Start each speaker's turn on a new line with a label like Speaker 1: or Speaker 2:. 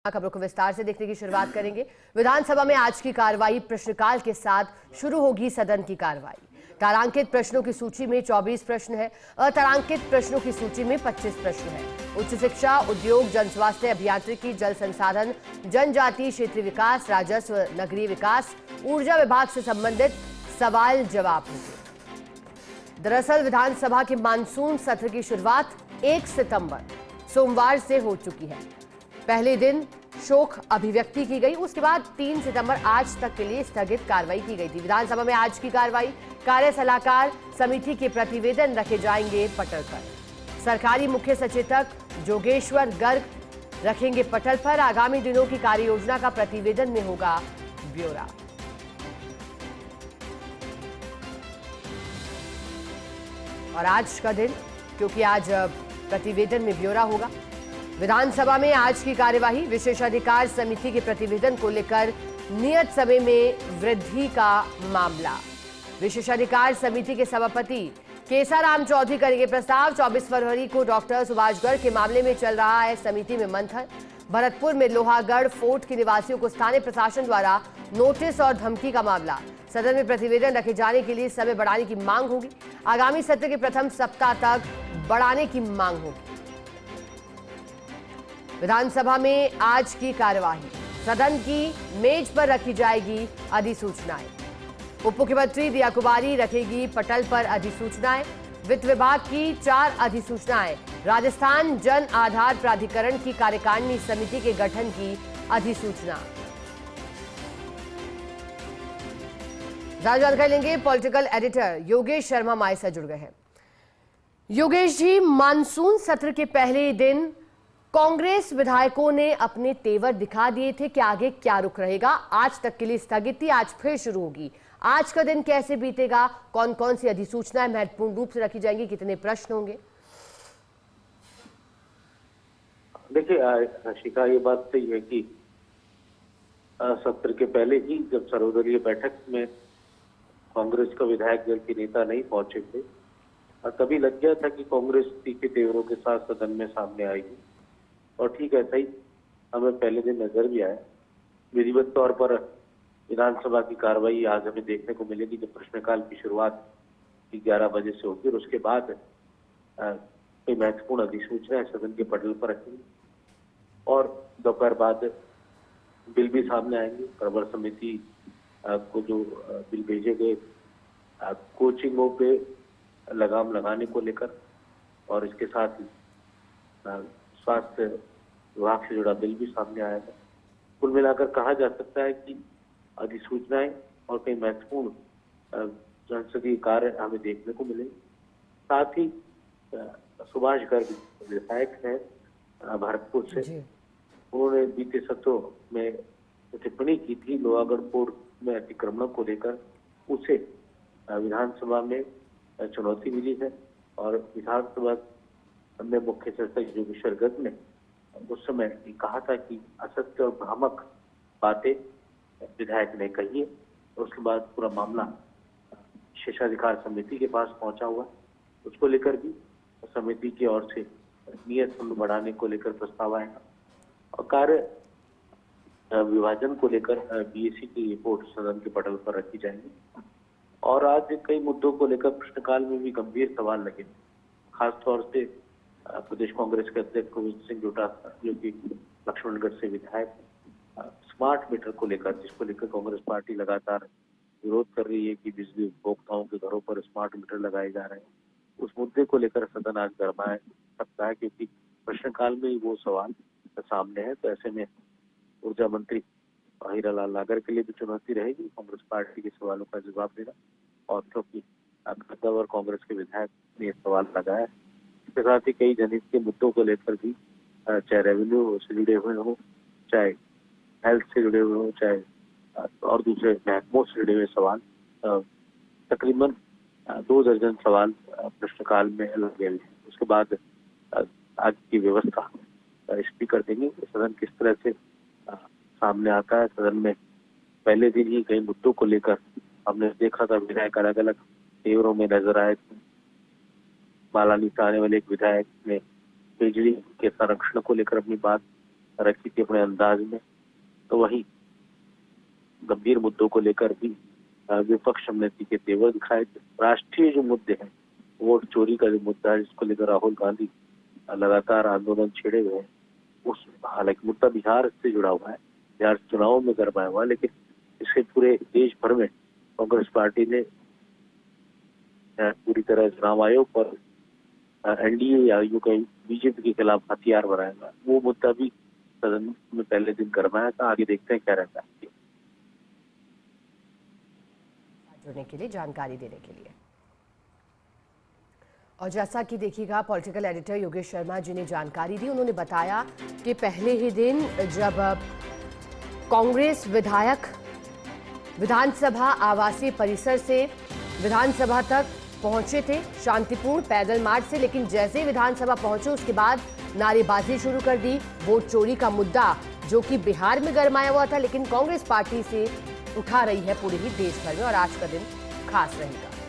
Speaker 1: खबरों को विस्तार से देखने की शुरुआत करेंगे। विधानसभा में आज की कार्रवाई प्रश्नकाल के साथ शुरू होगी सदन की कार्रवाई। तारांकित प्रश्नों की सूची में 24 प्रश्न है, अतारांकित प्रश्नों की सूची में 25 प्रश्न है। उच्च शिक्षा, उद्योग, जन स्वास्थ्य, अभियांत्रिकी, जल संसाधन, जनजातीय क्षेत्रीय विकास, राजस्व, नगरीय विकास, ऊर्जा विभाग से संबंधित सवाल जवाब होंगे। दरअसल विधानसभा के मानसून सत्र की शुरुआत 1 सितंबर सोमवार से हो चुकी है। पहले दिन शोक अभिव्यक्ति की गई, उसके बाद 3 सितंबर आज तक के लिए स्थगित कार्रवाई की गई थी। विधानसभा में आज की कार्रवाई कार्य सलाहकार समिति के प्रतिवेदन रखे जाएंगे पटल पर। सरकारी मुख्य सचेतक जोगेश्वर गर्ग रखेंगे पटल पर। आगामी दिनों की कार्य योजना का प्रतिवेदन में होगा ब्यौरा। और आज का दिन, क्योंकि आज प्रतिवेदन में ब्यौरा होगा। विधानसभा में आज की कार्यवाही विशेषाधिकार समिति के प्रतिवेदन को लेकर नियत समय में वृद्धि का मामला। विशेषाधिकार समिति के सभापति केसाराम चौधरी करेंगे प्रस्ताव। 24 फरवरी को डॉक्टर सुभाष गर्ग के मामले में चल रहा है समिति में मंथन। भरतपुर में लोहागढ़ फोर्ट के निवासियों को स्थानीय प्रशासन द्वारा नोटिस और धमकी का मामला। सदन में प्रतिवेदन रखे जाने के लिए समय बढ़ाने की मांग होगी। आगामी सत्र के प्रथम सप्ताह तक बढ़ाने की मांग होगी। विधानसभा में आज की कार्यवाही, सदन की मेज पर रखी जाएगी अधिसूचनाएं। उप मुख्यमंत्री दिया कुमारी रखेगी पटल पर अधिसूचनाएं। वित्त विभाग की 4 अधिसूचनाएं। राजस्थान जन आधार प्राधिकरण की कार्यकारिणी समिति के गठन की अधिसूचना। ज्यादा जानकारी लेंगे, पॉलिटिकल एडिटर योगेश शर्मा हमारे साथ जुड़ गए हैं। योगेश जी, मानसून सत्र के पहले दिन कांग्रेस विधायकों ने अपने तेवर दिखा दिए थे कि आगे क्या रुख रहेगा। आज तक के लिए स्थगित थी, आज फिर शुरू होगी। आज का दिन कैसे बीतेगा? कौन कौन सी अधिसूचनाएं महत्वपूर्ण रूप से रखी जाएंगी? कितने प्रश्न होंगे?
Speaker 2: देखिए शिखा, ये बात सही है कि सत्र के पहले ही जब सर्वदलीय बैठक में कांग्रेस का विधायक दल के नेता नहीं पहुंचे थे और तभी लग गया था कि कांग्रेस तीखे तेवरों के साथ सदन में सामने आएगी। और ठीक ऐसा ही हमें पहले दिन नजर भी आया। विधिवत तौर पर विधानसभा की कार्रवाई आज हमें देखने को मिलेगी जब प्रश्नकाल की शुरुआत 11 बजे से होगी और उसके बाद कई महत्वपूर्ण अधिसूचनाएं सदन के पटल पर रखेंगी और दोपहर बाद बिल भी सामने आएंगे। प्रवर समिति को जो बिल भेजे गए कोचिंगों पे लगाम लगाने को लेकर और इसके साथ ही स्वास्थ्य विभाग से जुड़ा बिल भी सामने आया था। कुल मिलाकर कहा जा सकता है कि अधिसूचनाएं और कई महत्वपूर्ण संसदीय कार्य हमें देखने को मिले। साथ ही सुभाष गर्ग विधायक हैं भरतपुर से, उन्होंने बीते सत्रों में टिप्पणी की थी लोहागढ़ फोर्ट में अतिक्रमण को लेकर। उसे विधानसभा में चुनौती मिली है और विधानसभा में मुख्य सचेतक जोगेश्वर गर्ग ने उस समय कहा था कि असत्य और भ्रामक बातें विधायक ने कही है। उसके बाद पूरा मामला विशेषाधिकार समिति के पास पहुंचा हुआ। उसको लेकर भी समिति की ओर से नियत समय बढ़ाने को लेकर प्रस्ताव आएगा और कार्य विभाजन को लेकर बीएससी की रिपोर्ट सदन के पटल पर रखी जाएगी। और आज कई मुद्दों को लेकर प्रश्नकाल में भी गंभीर सवाल लगे, खासतौर से प्रदेश कांग्रेस के अध्यक्ष गोविंद सिंह डोटासरा जो कि लक्ष्मणगढ़ से विधायक, स्मार्ट मीटर को लेकर, जिसको लेकर कांग्रेस पार्टी लगातार विरोध कर रही है कि बिजली उपभोक्ताओं के घरों पर स्मार्ट मीटर लगाए जा रहे हैं। उस मुद्दे को लेकर सदन आज गरमाए सकता है क्योंकि प्रश्नकाल में ही वो सवाल सामने है। तो ऐसे में ऊर्जा मंत्री हीरालाल नागर के लिए भी चुनौती रहेगी कांग्रेस पार्टी के सवालों का जवाब देना। और क्योंकि और कांग्रेस के विधायक ने सवाल लगाया, इसके साथ ही कई जनहित के मुद्दों को लेकर भी, चाहे रेवेन्यू से जुड़े हुए हो, चाहे हेल्थ से जुड़े हुए हो, चाहे और दूसरे महकमों से जुड़े हुए सवाल, तकरीबन 2 दर्जन सवाल प्रश्नकाल में लगे हुए हैं। उसके बाद आज की व्यवस्था स्पीकर देंगे सदन किस तरह से सामने आता है। सदन में पहले दिन ही कई मुद्दों को लेकर हमने देखा था विधायक अलग अलग तेवरों में नजर आए थे। बालानी से आने वाले एक विधायक ने बिजली के संरक्षण को लेकर अपनी बात रखी थी अपने अंदाज में, तो वही गंभीर मुद्दों को लेकर भी विपक्ष ने तीखे तेवर दिखाए। राष्ट्रीय जो मुद्दे हैं, वोट चोरी का जो मुद्दा है जिसको लेकर राहुल गांधी लगातार आंदोलन छेड़े हुए हैं, उस हालांकि मुद्दा बिहार से जुड़ा हुआ है, बिहार चुनाव में गरमाया हुआ है, लेकिन इसके पूरे देश भर में कांग्रेस पार्टी ने पूरी तरह चुनाव आयोग और एनडीए या यूं कहीं बीजेपी के खिलाफ हथियार बनाएगा। वो मुद्दा भी सदन में पहले दिन गरमाया था। आगे देखते हैं क्या रहता है।
Speaker 1: जुड़ने के लिए, जानकारी देने के लिए। और जैसा कि देखिएगा, पॉलिटिकल एडिटर योगेश शर्मा जी ने जानकारी दी। उन्होंने बताया कि पहले ही दिन जब कांग्रेस विधायक विधानसभा आवासीय परिसर से विधानसभा तक पहुंचे थे शांतिपूर्ण पैदल मार्च से, लेकिन जैसे ही विधानसभा पहुंचे उसके बाद नारेबाजी शुरू कर दी। वोट चोरी का मुद्दा जो कि बिहार में गरमाया हुआ था, लेकिन कांग्रेस पार्टी से उठा रही है पूरे ही देश भर में, और आज का दिन खास रहेगा।